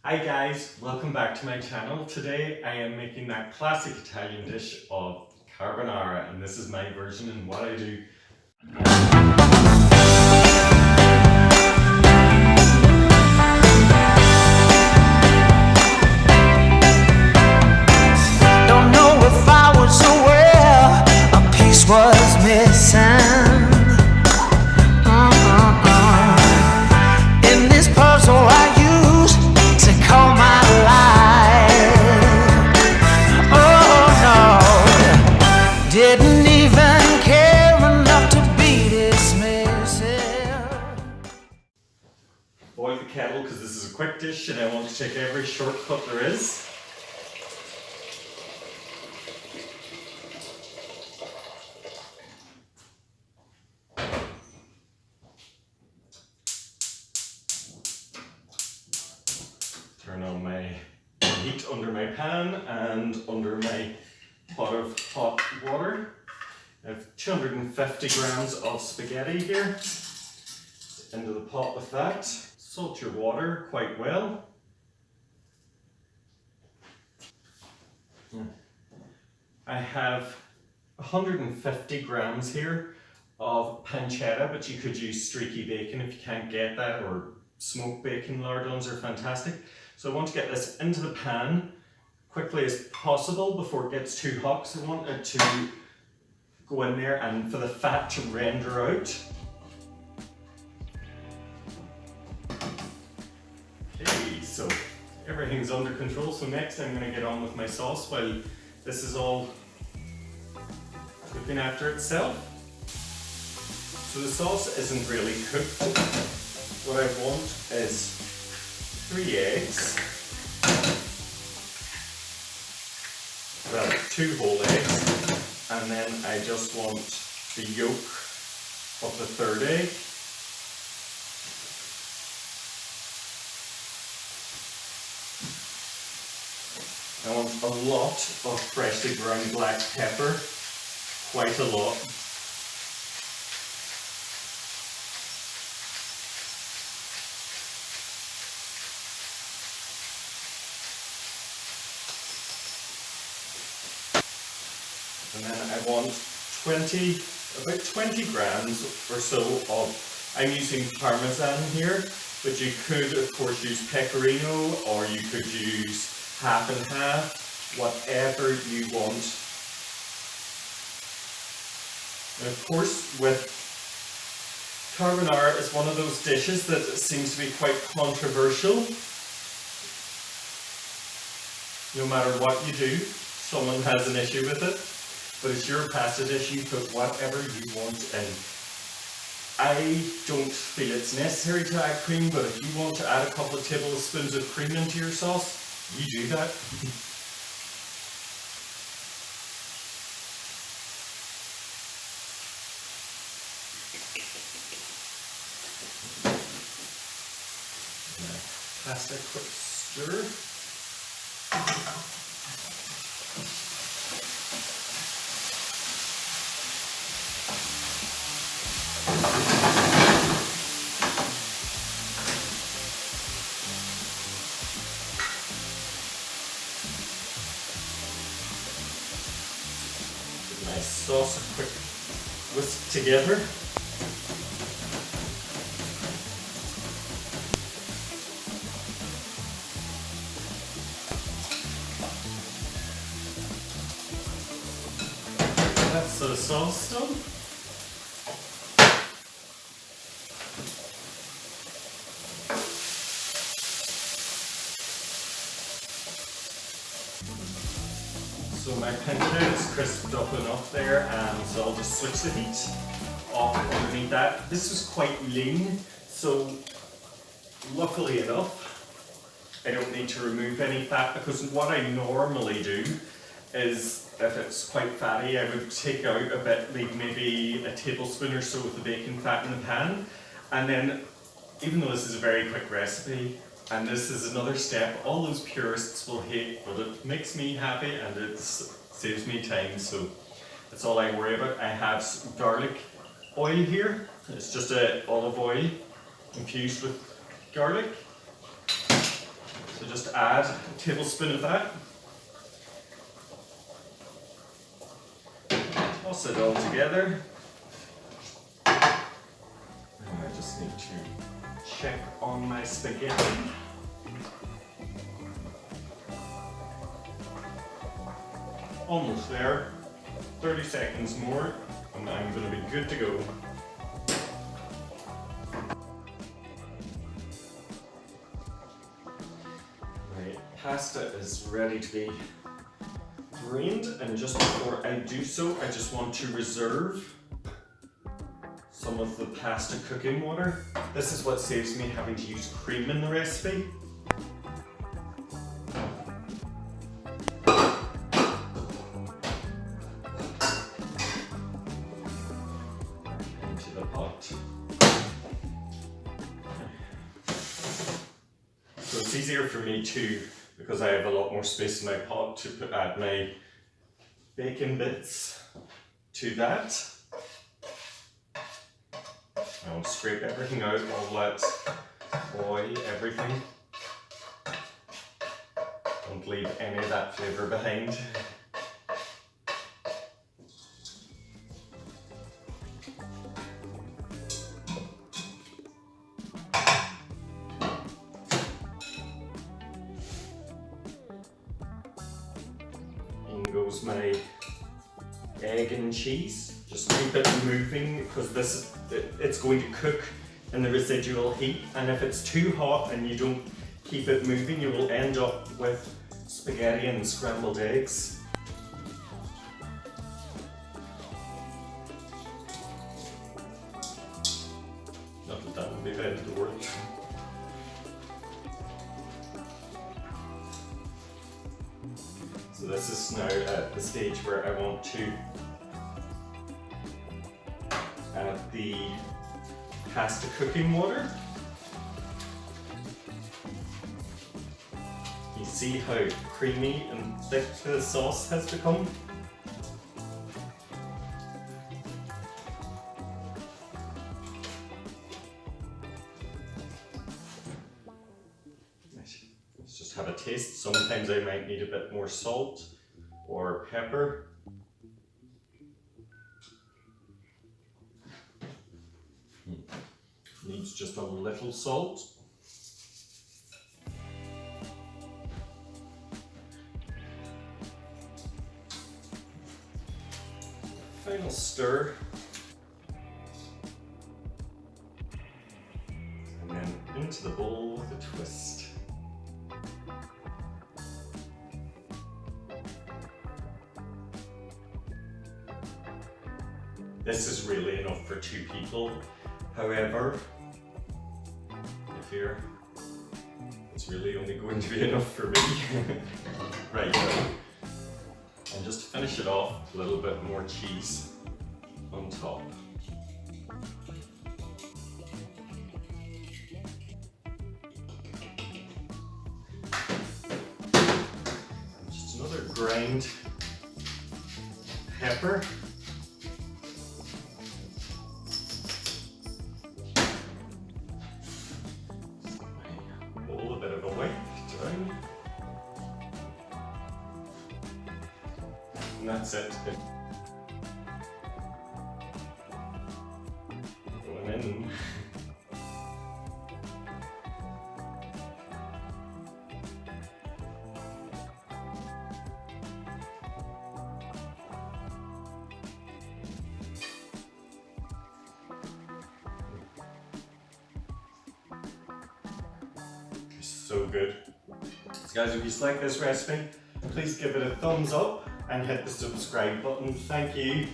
Hi guys, welcome back to my channel. Today I am making that classic Italian dish of carbonara, and this is my version and what I do. Don't know if I was aware a piece was missing. In this puzzle I used to call my life. Oh no, didn't even care enough to be dismissive. Boil the kettle because this is a quick dish and I want to take every shortcut there is. Turn on my heat under my pan and under my pot of hot water. I have 250 grams of spaghetti here. Into the pot with that. Salt your water quite well. I have 150 grams here of pancetta, but you could use streaky bacon if you can't get that, or smoked bacon lardons are fantastic. So I want to get this into the pan quickly as possible before it gets too hot, because I want it to go in there and for the fat to render out. Okay, so everything's under control. So next I'm going to get on with my sauce while this is all looking after itself. So the sauce isn't really cooked. What I want is 3 eggs. Well, 2 whole eggs, and then I just want the yolk of the 3rd egg. I want a lot of freshly ground black pepper, quite a lot. And then I want about 20 grams or so of, I'm using Parmesan here, but you could of course use Pecorino, or you could use half and half, whatever you want. And of course, with carbonara, is one of those dishes that seems to be quite controversial. No matter what you do, someone has an issue with it. But it's your pasta dish, you put whatever you want in. I don't feel it's necessary to add cream, but if you want to add a couple of tablespoons of cream into your sauce, you do that. Pasta quick stir. Nice sauce, a quick whisk together. That's the sauce done. So my pancetta is crisped up enough there, and so I'll just switch the heat off underneath that. This was quite lean, so luckily enough, I don't need to remove any fat, because what I normally do is, if it's quite fatty, I would take out a bit, leave maybe a tablespoon or so of the bacon fat in the pan, and then, even though this is a very quick recipe, and this is another step all those purists will hate, but it makes me happy and it saves me time, so that's all I worry about. I have garlic oil here. It's just olive oil infused with garlic. So just add a tablespoon of that. Toss it all together. And I just need to check on my spaghetti. Almost there. 30 seconds more and I'm going to be good to go. My pasta is ready to be drained, and just before I do so, I just want to reserve some of the pasta cooking water. This is what saves me having to use cream in the recipe. Into the pot. So it's easier for me to, because I have a lot more space in my pot, to add my bacon bits to that. I'll scrape everything out, all that oil, everything. Don't leave any of that flavour behind. In goes my egg and cheese. Just keep it moving because it's going to cook in the residual heat, and if it's too hot and you don't keep it moving, you will end up with spaghetti and scrambled eggs. Not that that would be the end of the world. So this is now at the stage where I want to add the pasta cooking water. You see how creamy and thick the sauce has become? Let's just have a taste. Sometimes I might need a bit more salt or pepper. Needs just a little salt. Final stir. And then into the bowl with a twist. This is really enough for 2 people. However, here, it's really only going to be enough for me. Right, and just to finish it off, a little bit more cheese on top. And just another ground pepper. And that's it. Going in. So good. So guys, if you like this recipe, please give it a thumbs up and hit the subscribe button. Thank you.